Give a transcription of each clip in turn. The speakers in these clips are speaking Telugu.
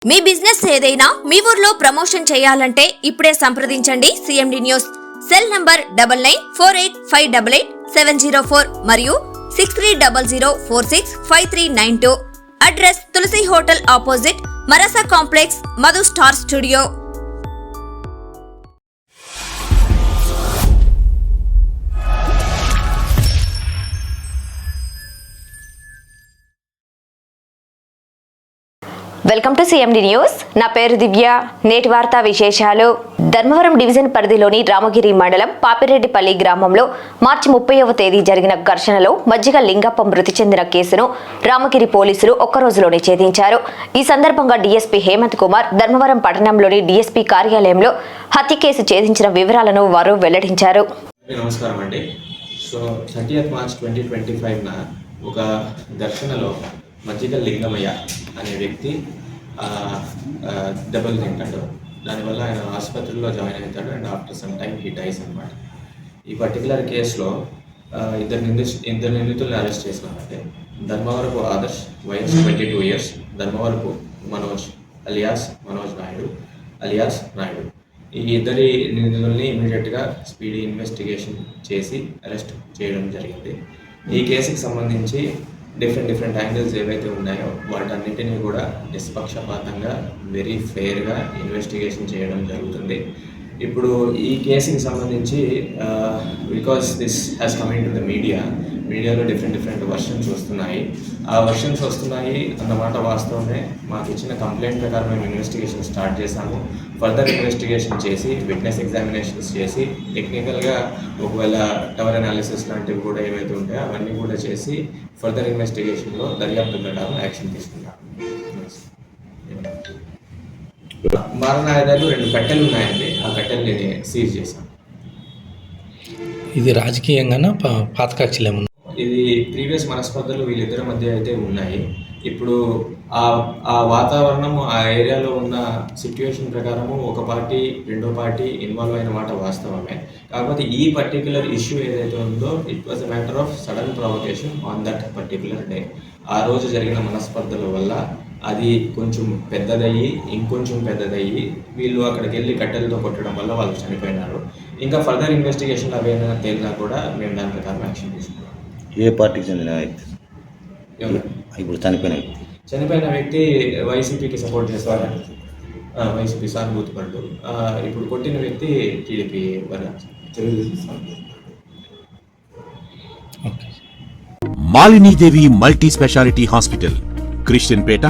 మీ బిజినెస్ ఏదైనా మీ ఊర్లో ప్రమోషన్ చేయాలంటే ఇప్పుడే సంప్రదించండి సిఎండి న్యూస్. సెల్ నంబర్ 9948588704 మరియు 6300465392. అడ్రస్ తులసి హోటల్ ఆపోజిట్ మరసా complex, Madhu star studio. Welcome to CMD news. నా పేరు దివ్య. నేటి వార్తా విశేషాలు. ధర్మవరం డివిజన్ పరిధిలోని రామగిరి మండలం పాపిరెడ్డిపల్లి గ్రామంలో మార్చి 30వ తేదీ జరిగిన ఘర్షణలో మజ్జిగ లింగప్ప మృతి చెందిన కేసును రామగిరి పోలీసులు ఒక్కరోజులోనే ఛేదించారు. ఈ సందర్భంగా డీఎస్పీ హేమంత్ కుమార్ ధర్మవరం పట్టణంలోని డీఎస్పీ కార్యాలయంలో హత్య కేసు ఛేదించిన వివరాలను వారు వెల్లడించారు. నమస్కారం అండి. సో 30th March 2025న ఒక ఘర్షణలో మజ్జిగ లింగమయ్య అనే వ్యక్తి దెబ్బలు తింటాడు. దానివల్ల ఆయన ఆసుపత్రిలో జాయిన్ అవుతాడు and after some time he dice అనమాట. ఈ పర్టికులర్ కేసులో ఇద్దరు నిందితులను అరెస్ట్ చేసినామంటే ధర్మవరపు ఆదర్శ్ వయసు 22 years, Dharmavarapu Manoj alias Manoj Naidu alias Naidu. ఈ ఇద్దరి నిందితుల్ని ఇమీడియట్గా స్పీడీ ఇన్వెస్టిగేషన్ చేసి అరెస్ట్ చేయడం జరిగింది. ఈ కేసుకి సంబంధించి డిఫరెంట్ యాంగిల్స్ ఏవైతే ఉన్నాయో వాటన్నిటినీ కూడా నిష్పక్షపాతంగా వెరీ ఫెయిర్గా ఇన్వెస్టిగేషన్ చేయడం జరుగుతుంది. ఇప్పుడు ఈ కేసుకి సంబంధించి because this has coming to the మీడియాలో డిఫరెంట్ వర్షన్స్ వస్తున్నాయి. ఆ వర్షన్స్ వస్తున్నాయి అన్నమాట వాస్తవమే. మాకు ఇచ్చిన కంప్లైంట్ ప్రకారం మేము ఇన్వెస్టిగేషన్ స్టార్ట్ చేశాము. ఫర్దర్ ఇన్వెస్టిగేషన్ చేసి విట్నెస్ ఎగ్జామినేషన్స్ చేసి టెక్నికల్గా ఒకవేళ టవర్ అనాలిసిస్ లాంటివి కూడా ఏవైతే ఉంటాయో అవన్నీ కూడా చేసి ఫర్దర్ ఇన్వెస్టిగేషన్లో దర్యాప్తు ప్రకారం యాక్షన్ తీసుకుంటాము. మారణాయుధాలు 2 కట్టెలు ఉన్నాయండి. ఆ కట్టెల్ని సీజ్ చేశాం. ఇది రాజకీయంగానా పాత కక్షలు ఏమన్నా? ఇది ప్రీవియస్ మనస్పర్ధలు వీళ్ళిద్దరి మధ్య అయితే ఉన్నాయి. ఇప్పుడు ఆ వాతావరణం ఆ ఏరియాలో ఉన్న సిచ్యువేషన్ ప్రకారము ఒక పార్టీ రెండో పార్టీ ఇన్వాల్వ్ అయిన మాట వాస్తవమే. కాకపోతే ఈ పర్టిక్యులర్ ఇష్యూ ఏదైతే ఉందో it was a matter of sudden provocation on that particular day. ఆ రోజు జరిగిన మనస్పర్ధల వల్ల అది కొంచెం పెద్దదయ్యి ఇంకొంచెం పెద్దదయ్యి వీళ్ళు అక్కడికి వెళ్ళి కట్టెలతో కొట్టడం వల్ల వాళ్ళు చనిపోయినారు. ఇంకా ఫర్దర్ ఇన్వెస్టిగేషన్ అవేనా తేలినా కూడా మేము దాని ప్రకారం యాక్షన్ తీసుకున్నాం. ఏ పార్టీకి చెందిన వ్యక్తి? ఇప్పుడు చనిపోయిన వ్యక్తి వైసీపీకి సపోర్ట్ చేసేవారు. వైసీపీ సానుభూతి పడ్డు. ఇప్పుడు కొట్టిన వ్యక్తి TDP Malinidevi multi speciality hospital, Christian Peta,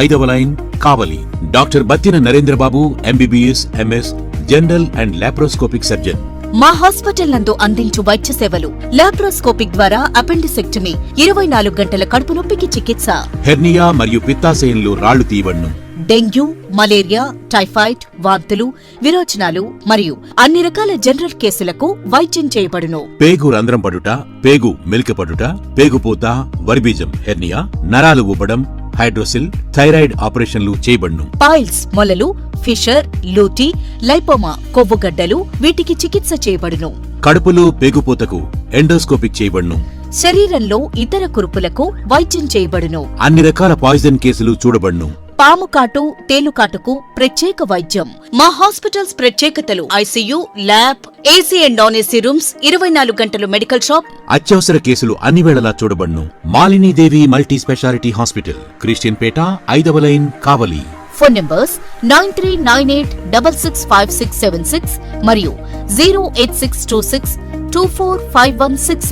5వ line, Kavali. Doctor Battina Narendrababu MBBS MS general and laparoscopic surgeon. మా హాస్పిటల్ నందు అందించు వైద్య సేవలు: లాప్రోస్కోపిక్ ద్వారా అపెండిసెక్టమీ, 24 గంటల కడుపు నొప్పికి చికిత్స, హెర్నియా మరియు పిత్తాశయంలో రాళ్లు తీయబడును, డెంగ్యూ, మలేరియా, టైఫాయిడ్, వాంతులు, విరోచనాలు మరియు అన్ని రకాల జనరల్ కేసులకు వైద్యం చేయబడును. పేగు రంధ్రం పడుట, పేగు మెలికపడుట, పేగుపూత, వర్బీజం, హెర్నియా, నరాలు ఉబ్బడం, హైడ్రోసిల్, థైరాయిడ్ ఆపరేషన్లు చేయబడును. పైల్స్, మొలలు, ఫిషర్, లూటీ, లైపోమా, కొవ్వుగడ్డలు వీటికి చికిత్స చేయబడును. కడుపులో పేగుపూతకు ఎండోస్కోపిక్ చేయబడును. శరీరంలో ఇతర కురుపులకు వైద్యం చేయబడును. అన్ని రకాల పాయిజన్ కేసులు చూడబడును. పాము కాటు, తేలుకాటుకు ప్రత్యేక వైద్యం. మా హాస్పిటల్స్ ప్రత్యేకతలు: ICU, lab, AC and non AC rooms, 24 గంటలు మెడికల్ షాప్. అత్యవసర కేసులు అన్ని వేళలా చూడబడును. Malinidevi multi speciality hospital, Christian Peta, 5వ లైన్, కావలి. ఫోన్ నంబర్స్ 9398665676 మరియు 08626245167.